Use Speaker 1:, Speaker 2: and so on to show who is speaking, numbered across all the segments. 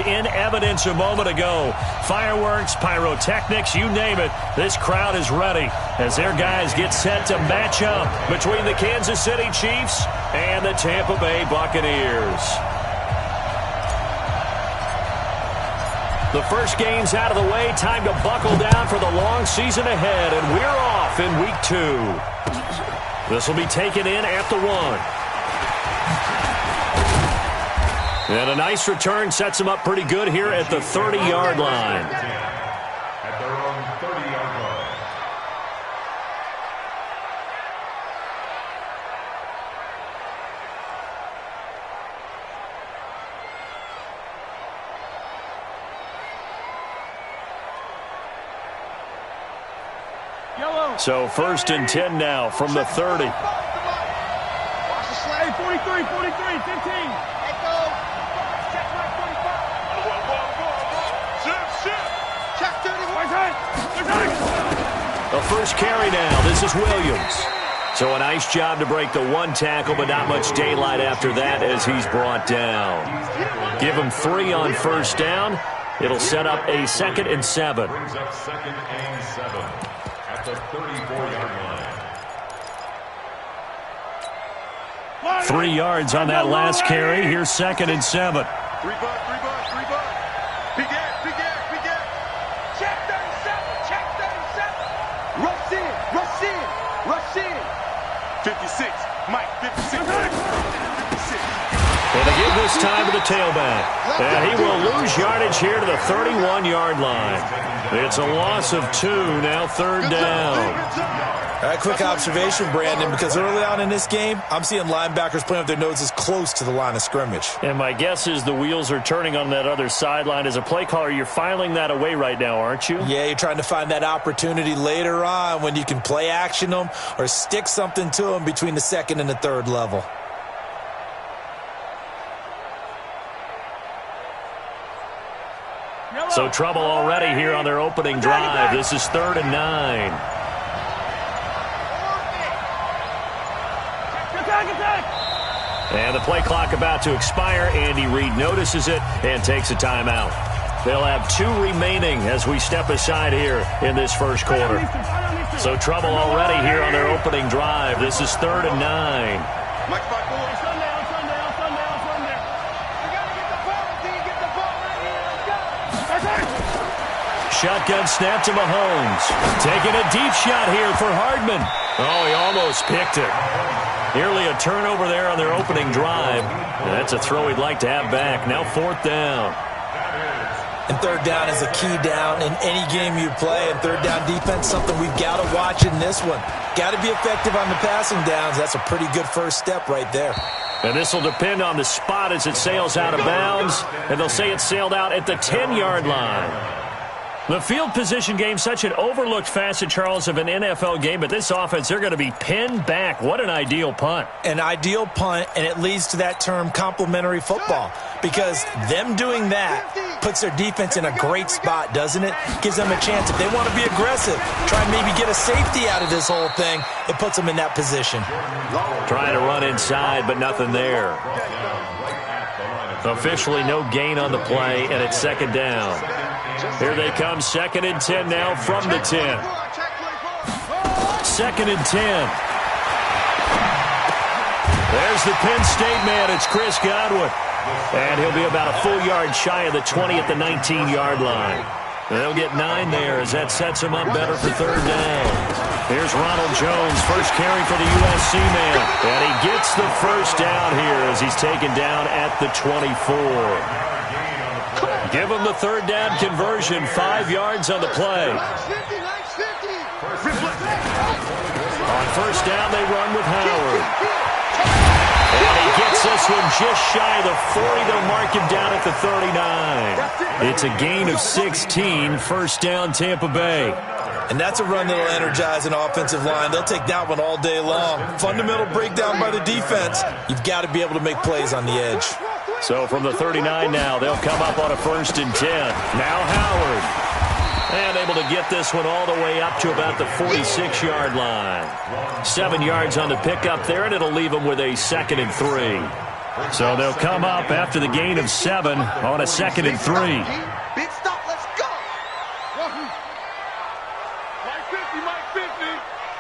Speaker 1: In evidence a moment ago. Fireworks, pyrotechnics, you name it. This crowd is ready as their guys get set to match up between the Kansas City Chiefs and the Tampa Bay Buccaneers. The first game's out of the way. Time to buckle down for the long season ahead, and we're off in Week 2. This will be taken in at the 1. And a nice return sets him up pretty good here at the 30-yard line.
Speaker 2: At their own 30-yard line.
Speaker 1: So 1st and 10 now from the 30.
Speaker 3: Watch the slide. 43, 15.
Speaker 1: The first carry now. This is Williams. So a nice job to break the 1 tackle, but not much daylight after that as he's brought down. Give him 3 on 1st down. It'll set up a 2nd and 7.
Speaker 2: Brings up 2nd and 7 at the 34-yard line.
Speaker 1: 3 yards on that last carry. Here's 2nd and 7.
Speaker 3: 3 bucks. Big gap. Check 37. Rush in. 56. Mike, 56. 56.
Speaker 1: And they give this time to the tailback. And he will lose yardage here to the 31-yard line. It's a loss of 2, now 3rd down.
Speaker 4: All right, quick observation, Brandon, because early on in this game, I'm seeing linebackers playing with their noses close to the line of scrimmage.
Speaker 1: And my guess is the wheels are turning on that other sideline. As a play caller, you're filing that away right now, aren't you?
Speaker 4: Yeah, you're trying to find that opportunity later on when you can play action them or stick something to them between the 2nd and the 3rd level.
Speaker 1: So trouble already here on their opening drive. This is 3rd and 9. And the play clock about to expire. Andy Reid notices it and takes a timeout. They'll have 2 remaining as we step aside here in this first quarter. So trouble already here on their opening drive. This is 3rd and 9. Shotgun snap to Mahomes. Taking a deep shot here for Hardman. Oh, he almost picked it. Nearly a turnover there on their opening drive. And that's a throw he'd like to have back. Now 4th down.
Speaker 4: And 3rd down is a key down in any game you play. And 3rd down defense, something we've got to watch in this one. Got to be effective on the passing downs. That's a pretty good first step right there.
Speaker 1: And this will depend on the spot as it sails out of bounds. And they'll say it sailed out at the 10-yard line. The field position game, such an overlooked facet, Charles, of an NFL game. But this offense, they're going to be pinned back. What an ideal punt.
Speaker 4: An ideal punt, and it leads to that term complementary football. Because them doing that puts their defense in a great spot, doesn't it? Gives them a chance. If they want to be aggressive, try and maybe get a safety out of this whole thing, it puts them in that position.
Speaker 1: Trying to run inside, but nothing there. Officially no gain on the play, and it's 2nd down. Here they come, 2nd and 10 now from the 10. 2nd and 10. There's the Penn State man. It's Chris Godwin. And he'll be about a full yard shy of the 20 at the 19-yard line. And they'll get 9 there as that sets him up better for 3rd down. Here's Ronald Jones, first carry for the USC man. And he gets the first down here as he's taken down at the 24. Give him the 3rd down conversion, 5 yards on the play. On 1st down, they run with Howard. And he gets this one just shy of the 40. They'll mark him down at the 39. It's a gain of 16, 1st down Tampa Bay.
Speaker 4: And that's a run that'll energize an offensive line. They'll take that one all day long. Fundamental breakdown by the defense. You've got to be able to make plays on the edge.
Speaker 1: So from the 39 now, they'll come up on a 1st and 10. Now Howard. And able to get this one all the way up to about the 46-yard line. 7 yards on the pickup there, and it'll leave them with a 2nd and 3. So they'll come up after the gain of 7 on a 2nd and 3.
Speaker 3: Big stop, let's go. Mike 50, Mike 50.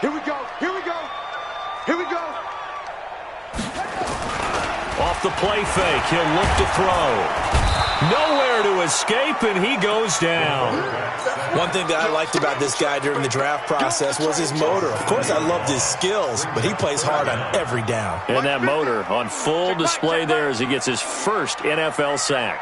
Speaker 3: Here we go, here we go, here we go.
Speaker 1: Off the play fake, he'll look to throw. Nowhere to escape, and he goes down.
Speaker 4: One thing that I liked about this guy during the draft process was his motor. Of course, I loved his skills, but he plays hard on every down.
Speaker 1: And that motor on full display there as he gets his first NFL sack.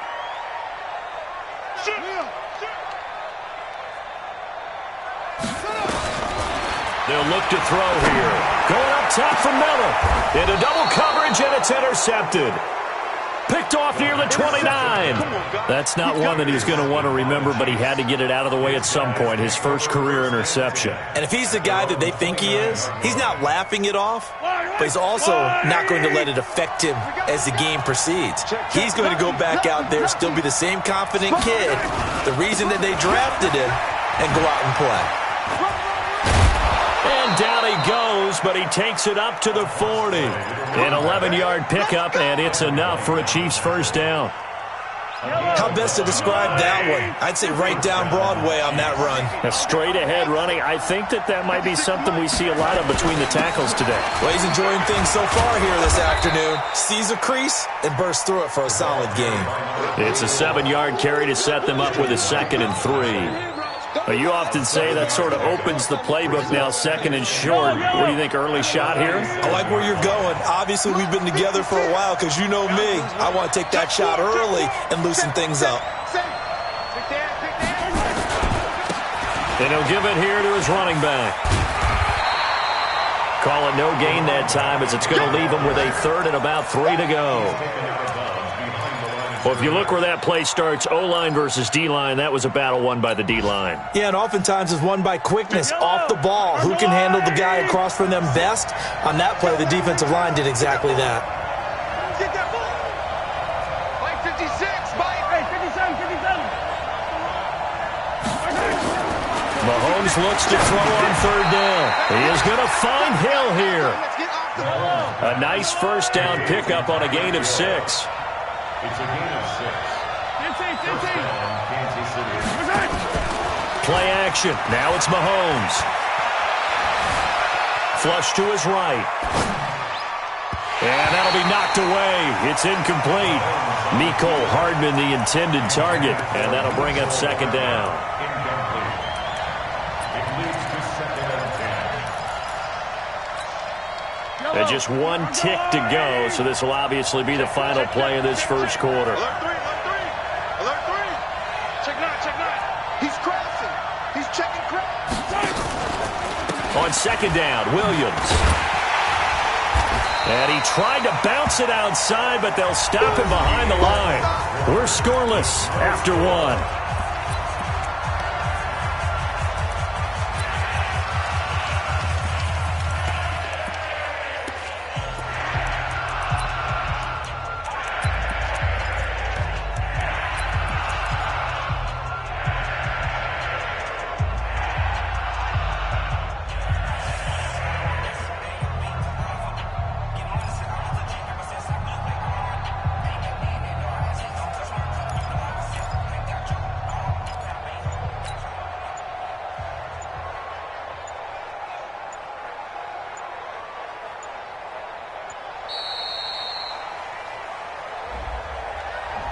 Speaker 1: They'll look to throw here. Going up top for Miller. Into double coverage, and it's intercepted. Picked off near the 29. That's not one that he's going to want to remember, but he had to get it out of the way at some point, his first career interception.
Speaker 4: And if he's the guy that they think he is, he's not laughing it off, but he's also not going to let it affect him as the game proceeds. He's going to go back out there, still be the same confident kid, the reason that they drafted him, and go out and play.
Speaker 1: And down he goes, but he takes it up to the 40. An 11-yard pickup, and it's enough for a Chiefs first down.
Speaker 4: How best to describe that one? I'd say right down Broadway on that run.
Speaker 1: A straight-ahead running. I think that might be something we see a lot of between the tackles today.
Speaker 4: Well, he's enjoying things so far here this afternoon. Sees a crease and bursts through it for a solid game.
Speaker 1: It's a 7-yard carry to set them up with a 2nd and 3. You often say that sort of opens the playbook now, 2nd and short. What do you think, early shot here?
Speaker 4: I like where you're going. Obviously, we've been together for a while because you know me. I want to take that shot early and loosen things up.
Speaker 1: And he'll give it here to his running back. Call it no gain that time as it's going to leave him with a 3rd and about 3 to go. Well, if you look where that play starts, O-line versus D-line, that was a battle won by the D-line.
Speaker 4: Yeah, and oftentimes it's won by quickness off the ball. Who can handle the guy across from them best? On that play, the defensive line did exactly that.
Speaker 3: Get that ball. Mike 56, Mike. Hey, 57, 57.
Speaker 1: Mahomes looks to throw on 3rd down. He is going to find Hill here.
Speaker 3: Let's get off the ball.
Speaker 1: A nice first down pickup on a gain of 6.
Speaker 2: It's a gain of 6. First down, Kansas City.
Speaker 1: Play action. Now it's Mahomes. Flush to his right. And that'll be knocked away. It's incomplete. Mecole Hardman, the intended target. And that'll bring up 2nd down.
Speaker 2: Incomplete. It leads to 2nd and 10.
Speaker 1: And just 1 tick to go, so this will obviously be the final play of this first quarter.
Speaker 3: Alert 3, alert 3. Alert 3. Check 9, check 9. He's crossing. He's checking cross.
Speaker 1: On 2nd down, Williams. And he tried to bounce it outside, but they'll stop him behind the line. We're scoreless after 1.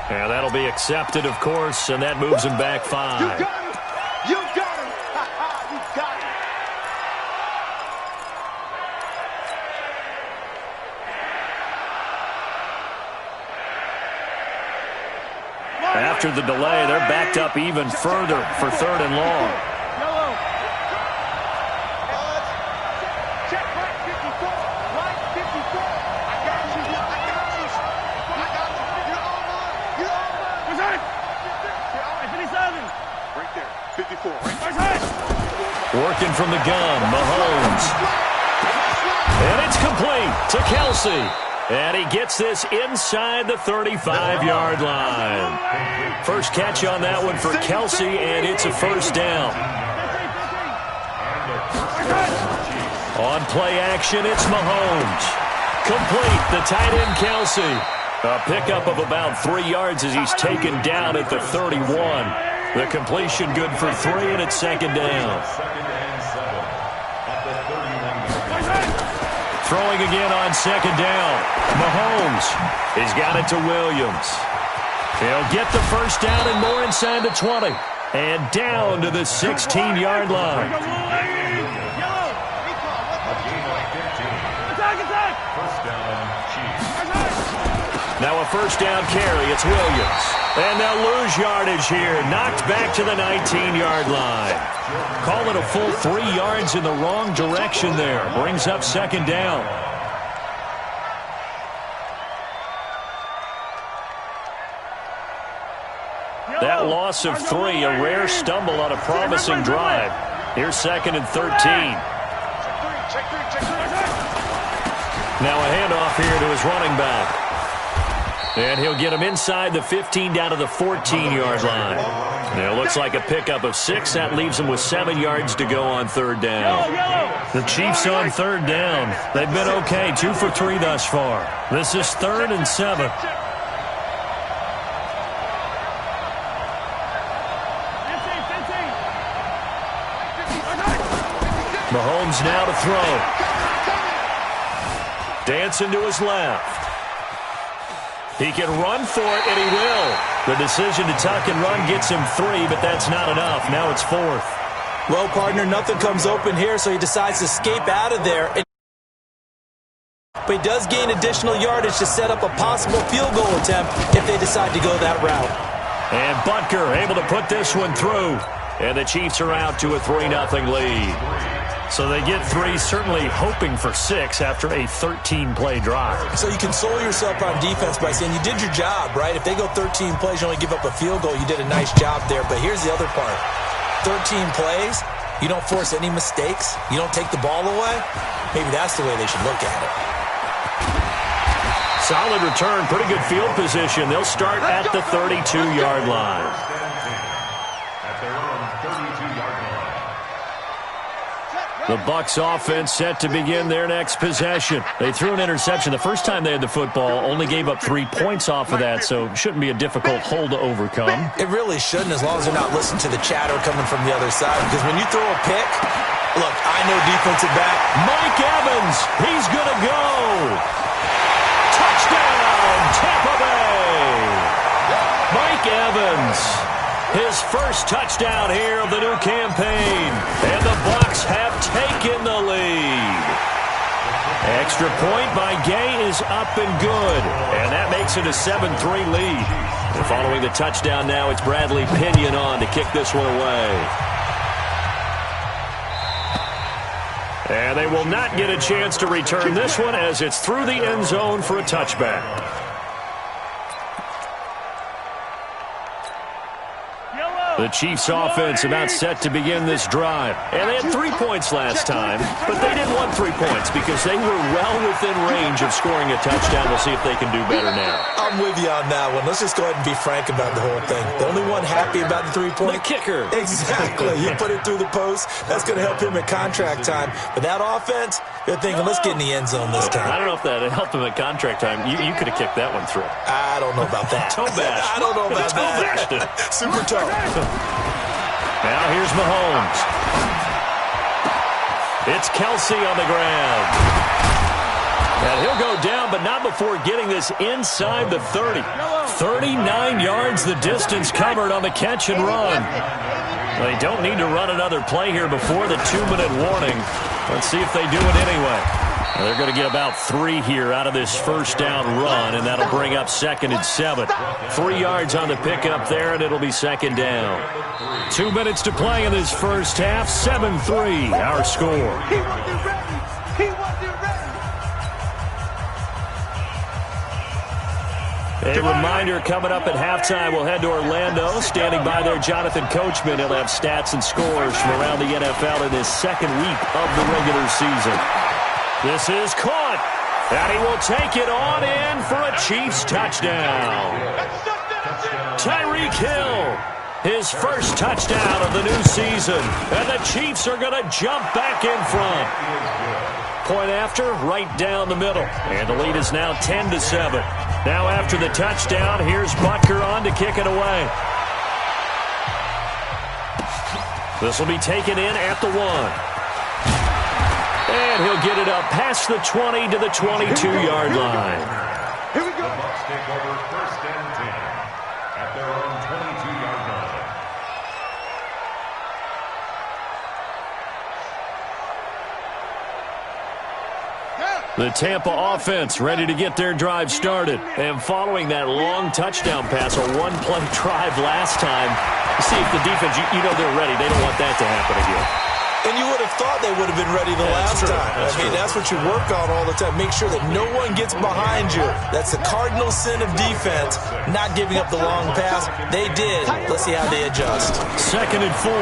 Speaker 1: And that'll be accepted, of course, and that moves him back 5.
Speaker 3: You got him. You got him. You got him.
Speaker 1: After the delay, they're backed up even further for 3rd and long.
Speaker 3: Check right 54. Right 54. I got you. I got you. I got you. You're all mine. You're all mine. What's that? 57. Right there. 54. Right there.
Speaker 1: Working from the gun, Mahomes. And it's complete to Kelsey. And he gets this inside the 35-yard line. First catch on that one for Kelsey, and it's a first down. On play action, it's Mahomes. Complete, the tight end Kelsey. A pickup of about 3 yards as he's taken down at the 31. The completion good for 3, and it's second down. Throwing again on second down. Mahomes has got it to Williams. He'll get the first down and more inside the 20. And down to the 16-yard line. Now a first down carry. It's Williams. And they'll lose yardage here. Knocked back to the 19-yard line. Call it a full 3 yards in the wrong direction there. Brings up second down. That loss of 3, a rare stumble on a promising drive. Here's second and 13. Now a handoff here to his running back. And he'll get him inside the 15 down to the 14-yard line. Now it looks like a pickup of 6. That leaves him with 7 yards to go on third down. The Chiefs on third down. They've been okay, 2 for 3 thus far. This is 3rd and 7. Mahomes now to throw. Dancing to his left. He can run for it, and he will. The decision to tuck and run gets him 3, but that's not enough. Now it's 4th.
Speaker 4: Well, partner, nothing comes open here, so he decides to escape out of there. But he does gain additional yardage to set up a possible field goal attempt if they decide to go that route.
Speaker 1: And Butker able to put this one through. And the Chiefs are out to a 3-0 lead. So they get 3, certainly hoping for 6 after a 13-play drive.
Speaker 4: So you console yourself on defense by saying you did your job, right? If they go 13 plays, you only give up a field goal, you did a nice job there. But here's the other part. 13 plays, you don't force any mistakes, you don't take the ball away. Maybe that's the way they should look at it.
Speaker 1: Solid return, pretty good field position. They'll start at the 32-yard line. The Bucs offense set to begin their next possession. They threw an interception the first time they had the football, only gave up 3 points off of that, so it shouldn't be a difficult hole to overcome.
Speaker 4: It really shouldn't, as long as they're not listening to the chatter coming from the other side, because when you throw a pick, look, I know defensive back.
Speaker 1: Mike Evans, he's going to go. Touchdown, Tampa Bay. Mike Evans. His first touchdown here of the new campaign. And the Bucs have taken the lead. Extra point by Gay is up and good. And that makes it a 7-3 lead. And following the touchdown now, it's Bradley Pinion on to kick this one away. And they will not get a chance to return this one as it's through the end zone for a touchback. The Chiefs offense about set to begin this drive. And they had 3 points last time, but they didn't want 3 points because they were well within range of scoring a touchdown. We'll see if they can do better now.
Speaker 4: I'm with you on that one. Let's just go ahead and be frank about the whole thing. The only one happy about the 3-point?
Speaker 1: The kicker.
Speaker 4: Exactly. You put it through the post. That's going to help him at contract time. But that offense, they're thinking, let's get in the end zone this time.
Speaker 1: I don't know if that helped him at contract time. You could have kicked that one through.
Speaker 4: I don't know about that.
Speaker 1: Toe bash.
Speaker 4: I don't know about that.
Speaker 1: Bashed it.
Speaker 4: Super toe.
Speaker 1: Now here's Mahomes. It's Kelsey on the ground. And he'll go down, but not before getting this inside the 30. 39 yards the distance covered on the catch and run. They don't need to run another play here before the 2-minute warning. Let's see if they do it anyway. They're going to get about 3 here out of this first down run, and that'll bring up 2nd and 7. 3 yards on the pickup there, and it'll be second down. 2 minutes to play in this first half. 7-3, our score.
Speaker 3: He wasn't ready. He wasn't ready.
Speaker 1: A reminder coming up at halftime, we'll head to Orlando. Standing by there, Jonathan Coachman. He'll have stats and scores from around the NFL in this second week of the regular season. This is caught, and he will take it on in for a Chiefs touchdown. Tyreek Hill, his first touchdown of the new season, and the Chiefs are going to jump back in front. Point after, right down the middle, and the lead is now 10-7. Now after the touchdown, here's Butker on to kick it away. This will be taken in at the 1. And he'll get it up past the 20 to the 22-yard line.
Speaker 3: Here we go.
Speaker 2: The Bucs take over 1st and 10 at their own 22-yard line.
Speaker 1: The Tampa offense ready to get their drive started. And following that long touchdown pass, a one-play drive last time, see if the defense, you know they're ready. They don't want that to happen again.
Speaker 4: And you would have thought they would have been ready the last time. That's what you work on all the time. Make sure that no one gets behind you. That's the cardinal sin of defense, not giving up the long pass. They did. Let's see how they adjust.
Speaker 1: 2nd and 4.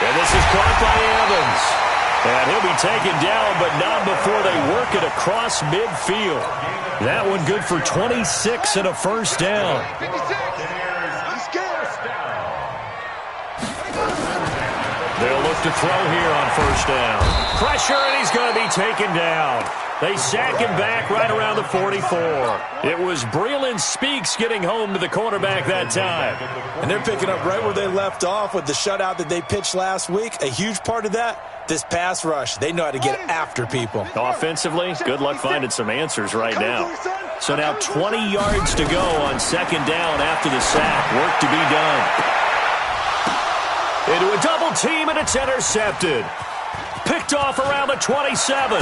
Speaker 1: And this is caught by Evans. And he'll be taken down, but not before they work it across midfield. That one good for 26 and a first down.
Speaker 3: 56. Let's go.
Speaker 1: They'll look to throw here on first down. Pressure, and he's going to be taken down. They sack him back right around the 44. It was Breeland Speaks getting home to the quarterback that time.
Speaker 4: And they're picking up right where they left off with the shutout that they pitched last week. A huge part of that, this pass rush. They know how to get after people.
Speaker 1: Offensively, good luck finding some answers right now. So now 20 yards to go on 2nd down after the sack. Work to be done. Into a double team, and it's intercepted. Picked off around the 27.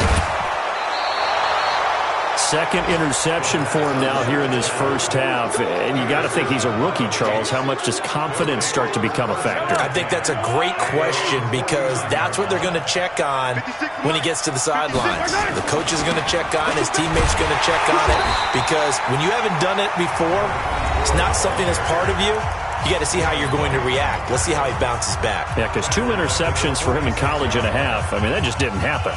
Speaker 1: Second interception for him now here in this first half. And you got to think he's a rookie, Charles. How much does confidence start to become a factor?
Speaker 4: I think that's a great question because that's what they're going to check on when he gets to the sidelines. The coach is going to check on, his teammates going to check on it, because when you haven't done it before, it's not something that's part of you. You got to see how you're going to react. Let's see how he bounces back.
Speaker 1: Yeah, because 2 interceptions for him in college and a half. I mean, that just didn't happen.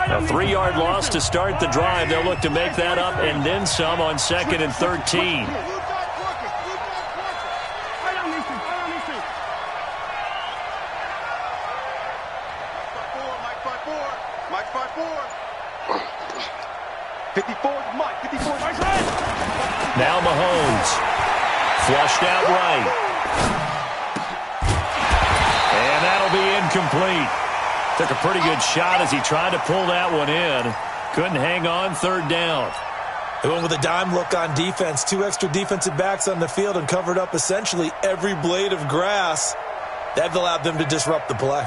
Speaker 1: A 3-yard loss to start the drive. They'll look to make that up and then some on 2nd and 13.
Speaker 3: Mike 5-4. 54, Mike. 54.
Speaker 1: Now Mahomes. Flushed out right. And that'll be incomplete. Took a pretty good shot as he tried to pull that one in. Couldn't hang on 3rd down.
Speaker 4: They went with a dime look on defense. 2 extra defensive backs on the field and covered up essentially every blade of grass. That allowed them to disrupt the play.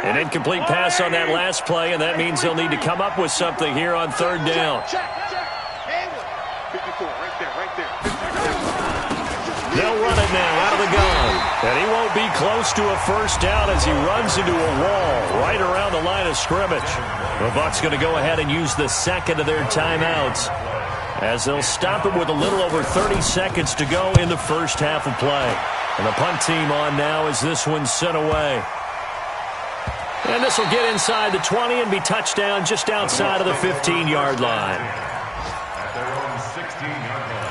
Speaker 1: An incomplete pass on that last play, and that means they'll need to come up with something here on 3rd down.
Speaker 3: 54, right there.
Speaker 1: They'll run it now out of the gun. And he won't be close to a first down as he runs into a wall right around the line of scrimmage. The Bucs going to go ahead and use the 2nd of their timeouts as they'll stop it with a little over 30 seconds to go in the first half of play. And the punt team on now as this one's sent away. And this will get inside the 20 and be touchdown just outside of the 15-yard line.
Speaker 2: At their own 16-yard line.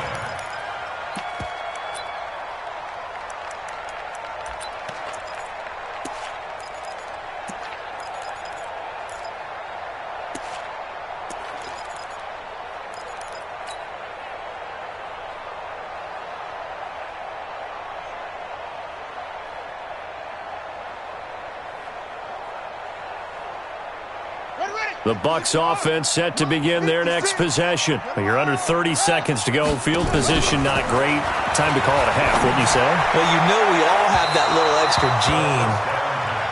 Speaker 1: The Bucs offense set to begin their next possession. You're under 30 seconds to go. Field position not great. Time to call it a half, wouldn't you say?
Speaker 4: Well, you know we all have that little extra gene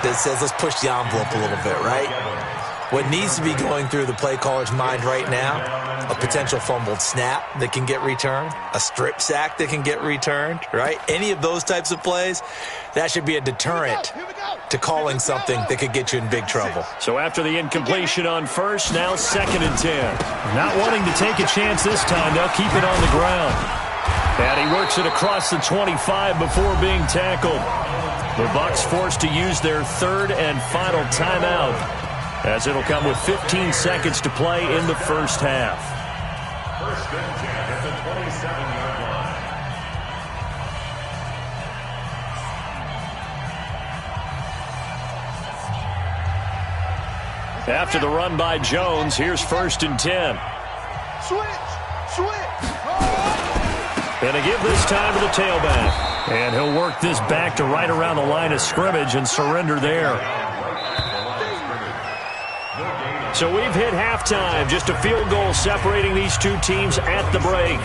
Speaker 4: that says let's push the envelope a little bit, right? What needs to be going through the play caller's mind right now, a potential fumbled snap that can get returned, a strip sack that can get returned, right? Any of those types of plays, that should be a deterrent to calling something that could get you in big trouble.
Speaker 1: So after the incompletion on first, now 2nd and 10. Not wanting to take a chance this time, they'll keep it on the ground. And he works it across the 25 before being tackled. The Bucs forced to use their third and final timeout, as it'll come with 15 seconds to play in the first half.
Speaker 2: First and 10 at the 27-yard line.
Speaker 1: After the run by Jones, here's first and 10.
Speaker 3: Switch!
Speaker 1: And to give this time to the tailback. And he'll work this back to right around the line of scrimmage and surrender there. So we've hit halftime. Just a field goal separating these two teams at the break.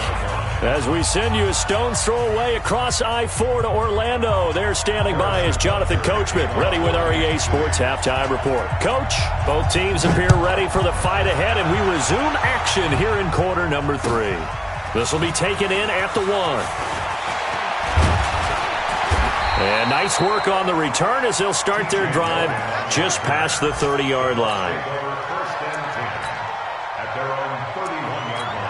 Speaker 1: As we send you a stone's throw away across I-4 to Orlando. There standing by is Jonathan Coachman, ready with our EA Sports Halftime Report. Coach, both teams appear ready for the fight ahead, and we resume action here in quarter number 3. This will be taken in at the 1. And nice work on the return as they'll start their drive just past the 30-yard line.
Speaker 2: First and 10 at their own 31-yard line.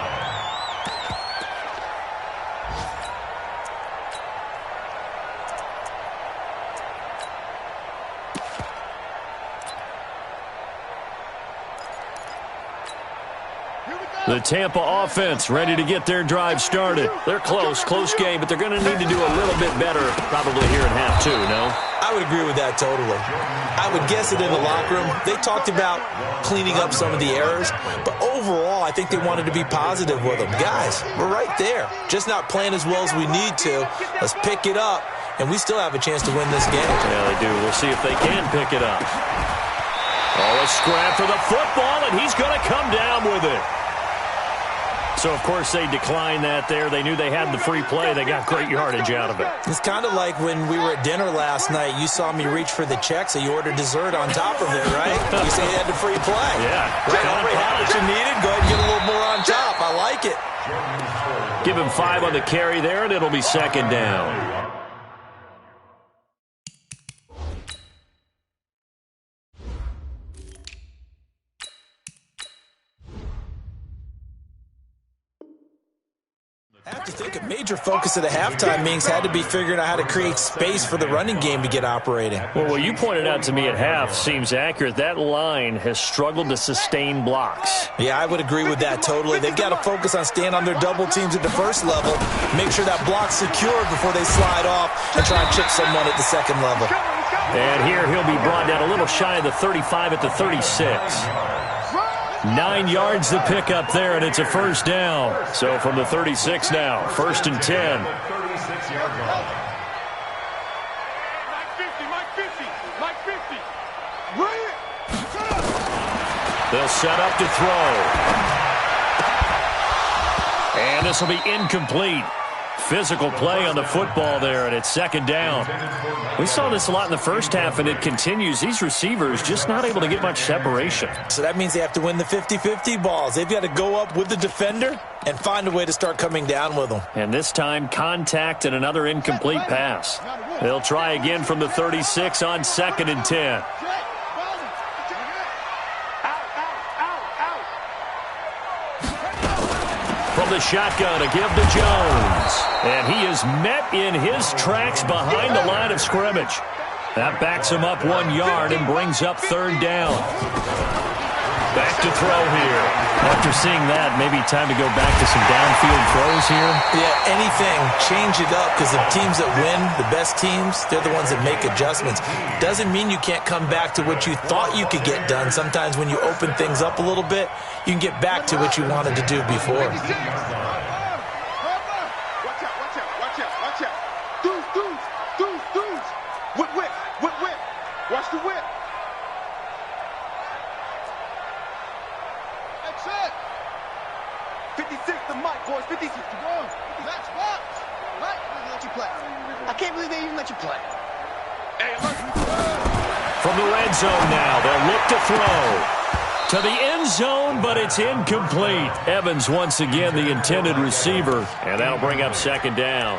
Speaker 1: The Tampa offense ready to get their drive started. They're close game, but they're going to need to do a little bit better probably here in half 2, no?
Speaker 4: I would agree with that totally. I would guess it in the locker room. They talked about cleaning up some of the errors, but overall, I think they wanted to be positive with them. Guys, we're right there. Just not playing as well as we need to. Let's pick it up, and we still have a chance to win this game.
Speaker 1: Yeah, they do. We'll see if they can pick it up. Oh, a scrap for the football, and he's going to come down with it. So, of course, they declined that there. They knew they had the free play. They got great yardage out of it.
Speaker 4: It's kind of like when we were at dinner last night. You saw me reach for the check, so you ordered dessert on top of it, right? You say you had the free play.
Speaker 1: Yeah.
Speaker 4: Right. Already had what you needed. Go ahead and get a little more on top. I like it.
Speaker 1: Give him 5 on the carry there, and it'll be second down.
Speaker 4: I have to think a major focus of the halftime meetings had to be figuring out how to create space for the running game to get operating.
Speaker 1: Well, what you pointed out to me at half seems accurate. That line has struggled to sustain blocks.
Speaker 4: Yeah, I would agree with that totally. They've got to focus on staying on their double teams at the first level, make sure that block's secured before they slide off and try and chip someone at the second level.
Speaker 1: And here he'll be brought down a little shy of the 35 at the 36. 9 yards to pick up there, and it's a first down. So from the 36 now, first and 10.
Speaker 2: 36-yard line.
Speaker 3: Mike 50. Run it.
Speaker 1: They'll set up to throw. And this will be incomplete. Physical play on the football there, and it's second down. We saw this a lot in the first half, and it continues. These receivers just not able to get much separation.
Speaker 4: So that means they have to win the 50-50 balls. They've got to go up with the defender and find a way to start coming down with them.
Speaker 1: And this time, contact and another incomplete pass. They'll try again from the 36 on second and 10. From the shotgun, a give to Jones. And he is met in his tracks behind the line of scrimmage. That backs him up 1 yard and brings up third down. Back to throw here. After seeing that, maybe time to go back to some downfield throws here.
Speaker 4: Yeah, anything. Change it up, because the teams that win, the best teams, they're the ones that make adjustments. Doesn't mean you can't come back to what you thought you could get done. Sometimes when you open things up a little bit, you can get back to what you wanted to do before.
Speaker 3: Watch out. Dudes. Whip. Watch the whip. That's it. 56 to Mike, boys. 56 to go. That's what? Mike, let you play. I can't believe they even let you play. Hey,
Speaker 1: From the red zone now, they'll look to throw. To the end zone, but it's incomplete. Evans once again the intended receiver, and that'll bring up second down.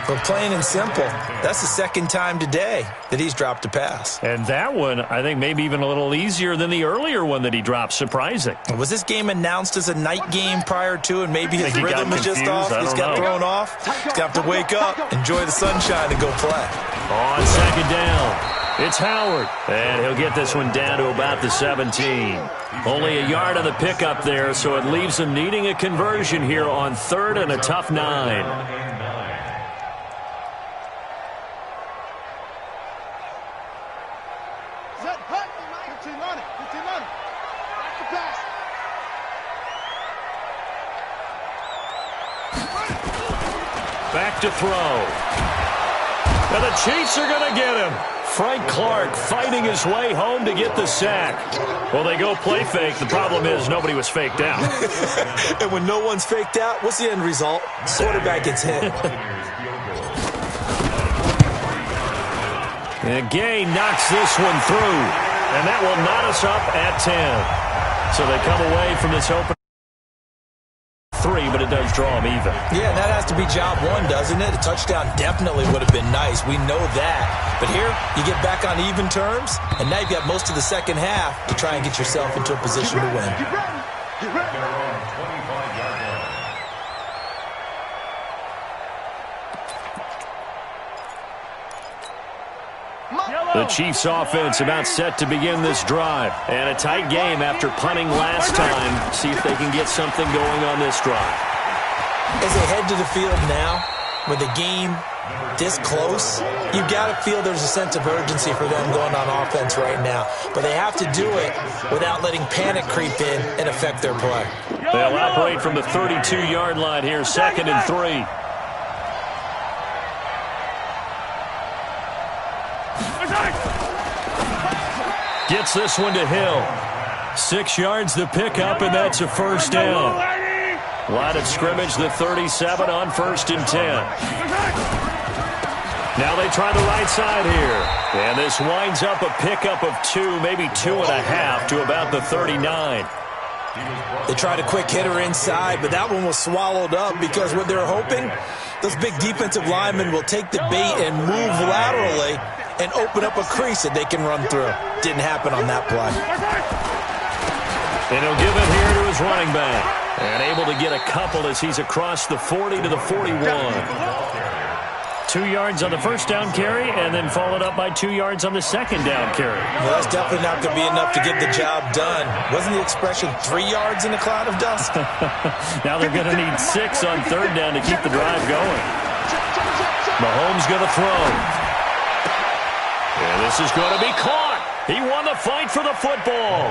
Speaker 4: But plain and simple, that's the second time today that he's dropped a pass.
Speaker 1: And that one, I think, maybe even a little easier than the earlier one that he dropped. Surprising.
Speaker 4: Was this game announced as a night game prior to, and maybe his rhythm is just
Speaker 1: confused?
Speaker 4: off? He's got thrown off. He's got to wake up, enjoy the sunshine, and go play.
Speaker 1: On second down, it's Howard. And he'll get this one down to about the 17. Only a yard on the pickup there, so it leaves him needing a conversion here on third and a tough 9. Back to throw. And the Chiefs are going to get him. Frank Clark fighting his way home to get the sack. Well, they go play fake. The problem is nobody was faked out.
Speaker 4: And when no one's faked out, what's the end result? Quarterback gets hit.
Speaker 1: And Gay knocks this one through. And that will knot us up at 10. So they come away from this open 3, but it does draw them even.
Speaker 4: Yeah, that has to be job one, doesn't it? A touchdown definitely would have been nice. We know that. But here, you get back on even terms, and now you've got most of the second half to try and get yourself into a position to win.
Speaker 2: Get ready.
Speaker 1: The Chiefs offense about set to begin this drive. And a tight game after punting last time. See if they can get something going on this drive.
Speaker 4: As they head to the field now, with the game this close, you've got to feel there's a sense of urgency for them going on offense right now. But they have to do it without letting panic creep in and affect their play.
Speaker 1: They'll operate from the 32-yard line here, 2nd and 3. Gets this one to Hill. 6 yards the pickup, and that's a first down. Line of scrimmage, the 37 on 1st and 10. Now they try the right side here. And this winds up a pickup of 2, maybe 2.5 to about the 39.
Speaker 4: They tried a quick hitter inside, but that one was swallowed up because what they're hoping, those big defensive linemen will take the bait and move laterally and open up a crease that they can run through. Didn't happen on that play.
Speaker 1: And he'll give it here to his running back. And able to get a couple as he's across the 40 to the 41. 2 yards on the first down carry, and then followed up by 2 yards on the second down carry.
Speaker 4: Well, that's definitely not going to be enough to get the job done. Wasn't the expression 3 yards in a cloud of dust?
Speaker 1: Now they're going to need 6 on third down to keep the drive going. Mahomes going to throw. And this is going to be caught. He won the fight for the football.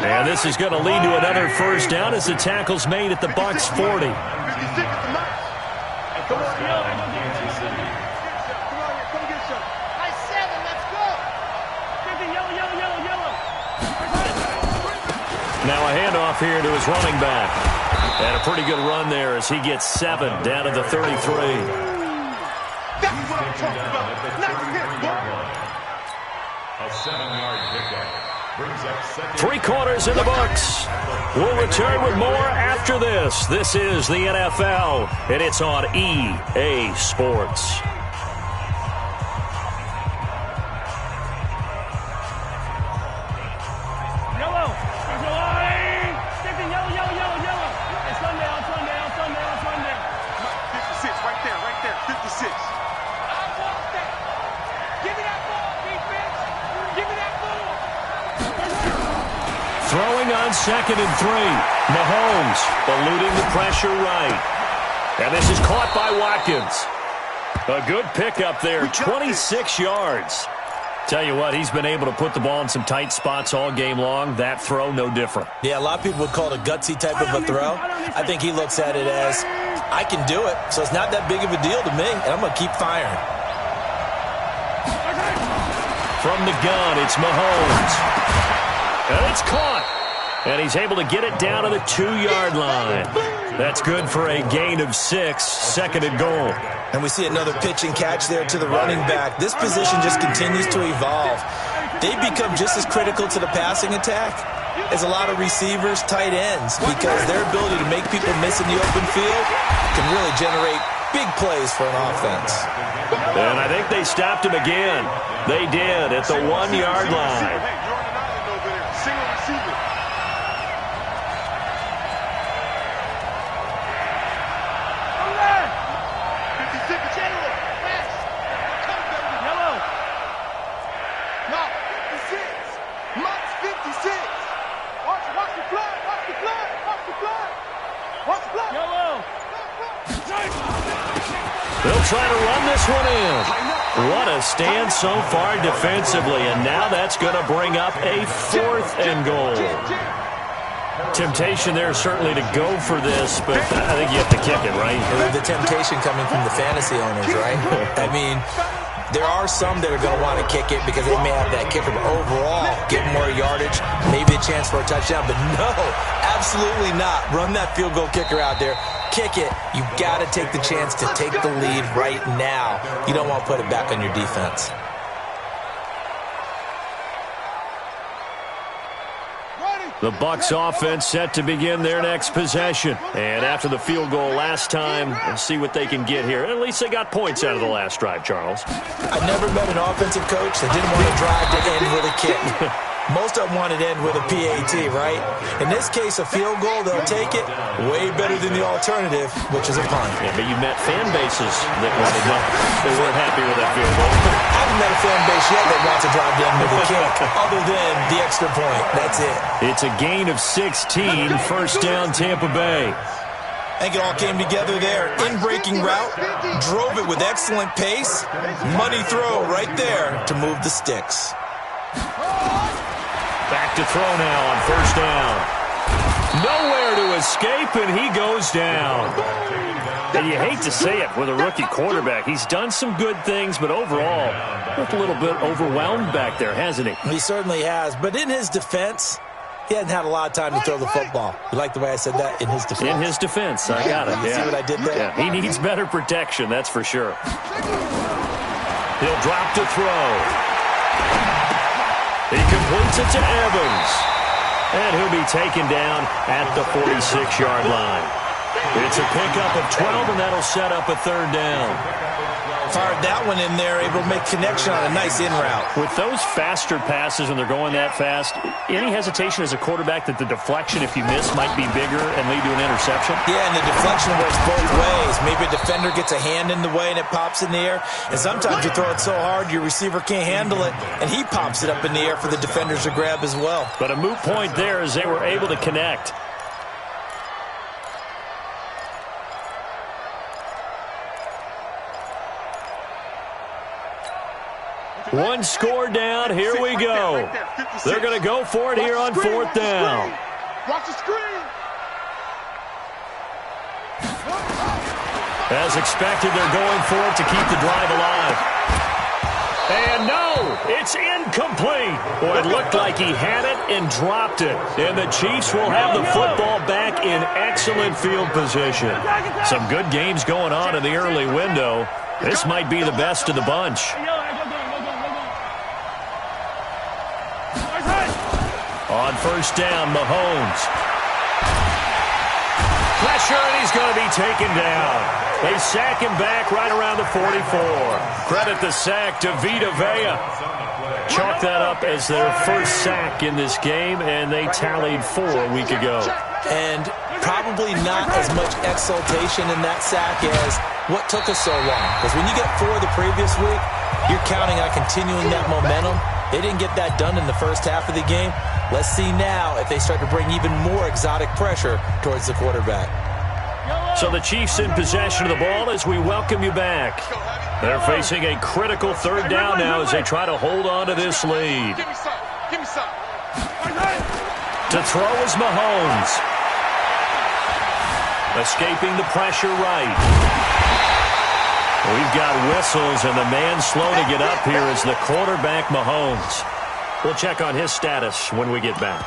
Speaker 1: And this is going to lead to another first down as the tackle's made at the Bucs 40. Now a handoff here to his running back. And a pretty good run there as he gets 7 down to the 33.
Speaker 2: A 7-yard pickup. Brings up
Speaker 1: 3/4 in the books. We'll return with more after this. This is the NFL, and it's on EA Sports. Throwing on 2nd and 3. Mahomes eluding the pressure right. And this is caught by Watkins. A good pickup there, 26 yards. Tell you what, he's been able to put the ball in some tight spots all game long. That throw, no different.
Speaker 4: Yeah, a lot of people would call it a gutsy type of a throw. I think he looks at it as, I can do it, so it's not that big of a deal to me, and I'm going to keep firing.
Speaker 1: From the gun, it's Mahomes. And it's caught. And he's able to get it down to the 2-yard line. That's good for a gain of 6, 2nd and goal.
Speaker 4: And we see another pitch and catch there to the running back. This position just continues to evolve. They've become just as critical to the passing attack as a lot of receivers, tight ends, because their ability to make people miss in the open field can really generate big plays for an offense.
Speaker 1: And I think they stopped him again. They did at the 1-yard line. They'll try to run this one in. What a stand so far defensively, and now that's going to bring up a 4th and goal. Temptation there certainly to go for this, but I think you have to kick it, right?
Speaker 4: The temptation coming from the fantasy owners, right? I mean, there are some that are going to want to kick it because they may have that kicker, but overall, get more yardage, maybe a chance for a touchdown, but no, absolutely not. Run that field goal kicker out there. Kick it. You got to take the chance to take the lead right now. You don't want to put it back on your defense.
Speaker 1: The Bucs offense set to begin their next possession. And after the field goal last time, we'll see what they can get here. At least they got points out of the last drive, Charles.
Speaker 4: I've never met an offensive coach that didn't want to drive to end with a kick. Most of them want it to end with a PAT, right? In this case, a field goal, they'll take it. Way better than the alternative, which is a punt.
Speaker 1: Yeah, but you met fan bases that wanted to, they weren't happy with that field goal.
Speaker 4: I haven't met a fan base yet that wants to drive to end with a kick, other than the extra point. That's it.
Speaker 1: It's a gain of 16, first down Tampa Bay.
Speaker 4: I think it all came together there. In-breaking route, drove it with excellent pace. Money throw right there to move the sticks.
Speaker 1: Back to throw now on first down. Nowhere to escape, and he goes down. And you hate to say it with a rookie quarterback. He's done some good things, but overall, looked a little bit overwhelmed back there, hasn't he?
Speaker 4: He certainly has. But in his defense, he hadn't had a lot of time to throw the football. You like the way I said that? In his defense.
Speaker 1: In his defense. I got it.
Speaker 4: You see what I did there?
Speaker 1: Yeah, he needs better protection, that's for sure. He'll drop to throw. He completes it to Evans. And he'll be taken down at the 46-yard line. It's a pickup of 12, and that'll set up a 3rd down.
Speaker 4: Fired that one in there, able to make connection on a nice in route.
Speaker 1: With those faster passes when they're going that fast, any hesitation as a quarterback that the deflection, if you miss, might be bigger and lead to an interception?
Speaker 4: Yeah, and the deflection works both ways. Maybe a defender gets a hand in the way and it pops in the air. And sometimes you throw it so hard your receiver can't handle it, and he pops it up in the air for the defenders to grab as well.
Speaker 1: But a moot point there as they were able to connect. One score down. Here we go. They're going to go for it here on 4th down.
Speaker 3: Watch the screen.
Speaker 1: As expected, they're going for it to keep the drive alive. And no, it's incomplete. Boy, it looked like he had it and dropped it. And the Chiefs will have the football back in excellent field position. Some good games going on in the early window. This might be the best of the bunch. On first down, Mahomes. Pressure, and he's going to be taken down. They sack him back right around the 44. Credit the sack to Vita Vea. Chalk that up as their first sack in this game, and they tallied 4 a week ago.
Speaker 4: And probably not as much exultation in that sack as what took us so long. Because when you get 4 the previous week, you're counting on continuing that momentum. They didn't get that done in the first half of the game. Let's see now if they start to bring even more exotic pressure towards the quarterback.
Speaker 1: So the Chiefs in possession of the ball as we welcome you back. They're facing a critical 3rd down now as they try to hold on to this lead.
Speaker 3: Give me some. Give me some.
Speaker 1: To throw is Mahomes. Escaping the pressure right. We've got whistles, and the man slow to get up here is the quarterback, Mahomes. We'll check on his status when we get back.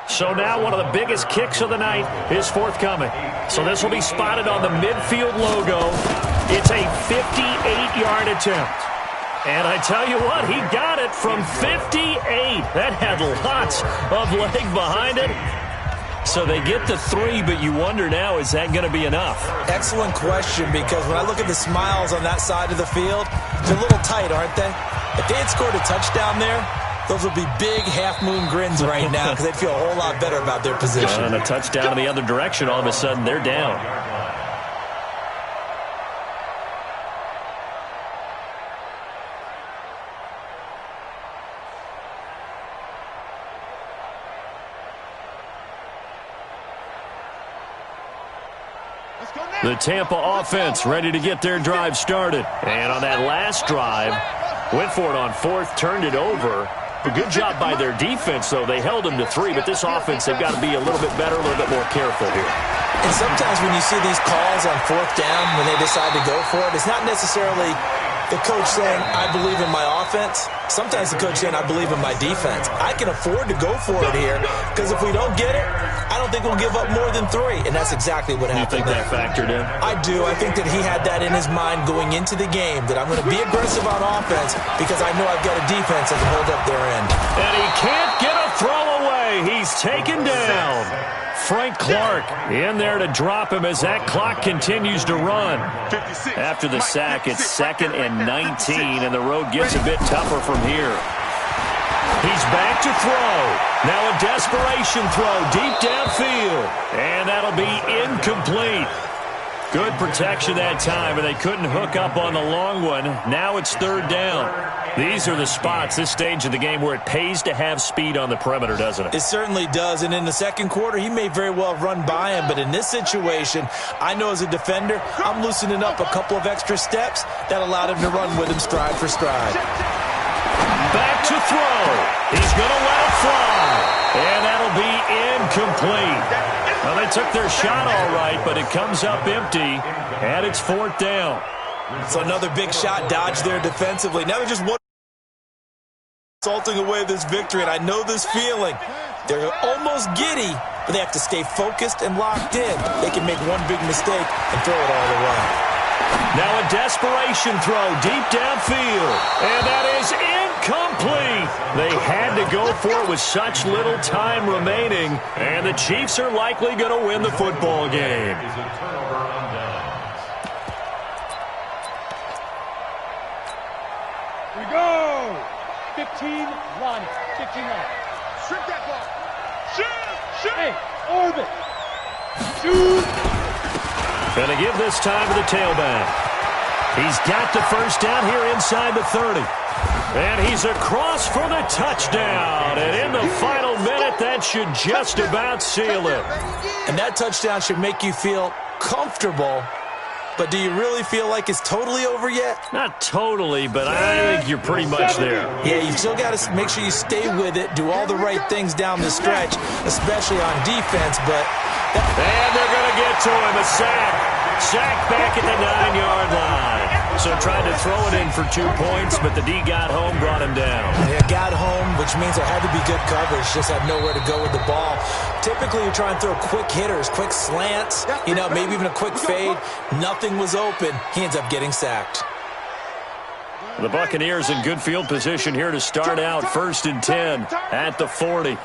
Speaker 1: So now one of the biggest kicks of the night is forthcoming. So this will be spotted on the midfield logo. It's a 58-yard attempt. And I tell you what, he got it from 58. That had lots of leg behind it. So they get the 3, but you wonder now, is that going to be enough?
Speaker 4: Excellent question, because when I look at the smiles on that side of the field, they're a little tight, aren't they? If they had scored a touchdown there, those would be big half-moon grins right now because they'd feel a whole lot better about their position.
Speaker 1: And a touchdown in the other direction, all of a sudden they're down. The Tampa offense ready to get their drive started. And on that last drive, went for it on fourth, turned it over. A good job by their defense, though. They held them to 3, but this offense, they've got to be a little bit better, a little bit more careful here.
Speaker 4: And sometimes when you see these calls on fourth down, when they decide to go for it, it's not necessarily the coach saying, I believe in my offense. Sometimes the coach saying, I believe in my defense. I can afford to go for it here because if we don't get it, I don't think we'll give up more than 3. And that's exactly what happened.
Speaker 1: You think that factored in?
Speaker 4: I do. I think that he had that in his mind going into the game, that I'm going to be aggressive on offense because I know I've got a defense that can hold up their end.
Speaker 1: And he can't get a throw away. He's taken down. Frank Clark in there to drop him as that clock continues to run. After the sack, it's 2nd and 19, and the road gets a bit tougher from here. He's back to throw. Now a desperation throw deep downfield, and that'll be incomplete. Good protection that time, and they couldn't hook up on the long one. Now it's 3rd down. These are the spots, this stage of the game, where it pays to have speed on the perimeter, doesn't it?
Speaker 4: It certainly does, and in the second quarter, he may very well run by him, but in this situation, I know as a defender, I'm loosening up a couple of extra steps that allowed him to run with him stride for stride.
Speaker 1: Back to throw. He's going to let it fly, and that'll be incomplete. Well, they took their shot all right, but it comes up empty, and it's 4th down.
Speaker 4: So another big shot dodged there defensively. Now they're just salting away this victory, and I know this feeling. They're almost giddy, but they have to stay focused and locked in. They can make one big mistake and throw it all away.
Speaker 1: Now a desperation throw deep downfield, and that is incomplete. They had to go for it with such little time remaining, and the Chiefs are likely going to win the football game.
Speaker 3: Here we go. 15 line. 15 line. Strip that ball. Shoot. Hey, orbit. Shoot.
Speaker 1: Gonna give this time to the tailback. He's got the first down here inside the 30. And he's across for the touchdown. And in the final minute, that should just about seal it.
Speaker 4: And that touchdown should make you feel comfortable. But do you really feel like it's totally over yet?
Speaker 1: Not totally, but I think you're pretty much there.
Speaker 4: Yeah, you still got to make sure you stay with it, do all the right things down the stretch, especially on defense.
Speaker 1: And they're going to get to him, a sack. Sack back at the 9-yard line. So tried to throw it in for 2 points, but the D got home, brought him down.
Speaker 4: Yeah, got home, which means there had to be good coverage. Just had nowhere to go with the ball. Typically, you try and throw quick hitters, quick slants, maybe even a quick fade. Nothing was open. He ends up getting sacked.
Speaker 1: The Buccaneers in good field position here to start out. 1st and 10 at the 40. He'll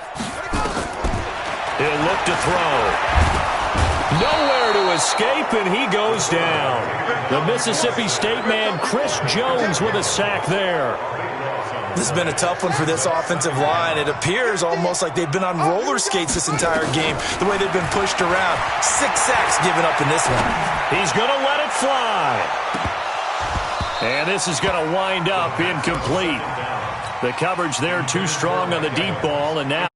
Speaker 1: look to throw. Nowhere to escape, and he goes down. The Mississippi State man, Chris Jones, with a sack there.
Speaker 4: This has been a tough one for this offensive line. It appears almost like they've been on roller skates this entire game, the way they've been pushed around. 6 sacks given up in this one.
Speaker 1: He's going to let it fly. And this is going to wind up incomplete. The coverage there too strong on the deep ball, and now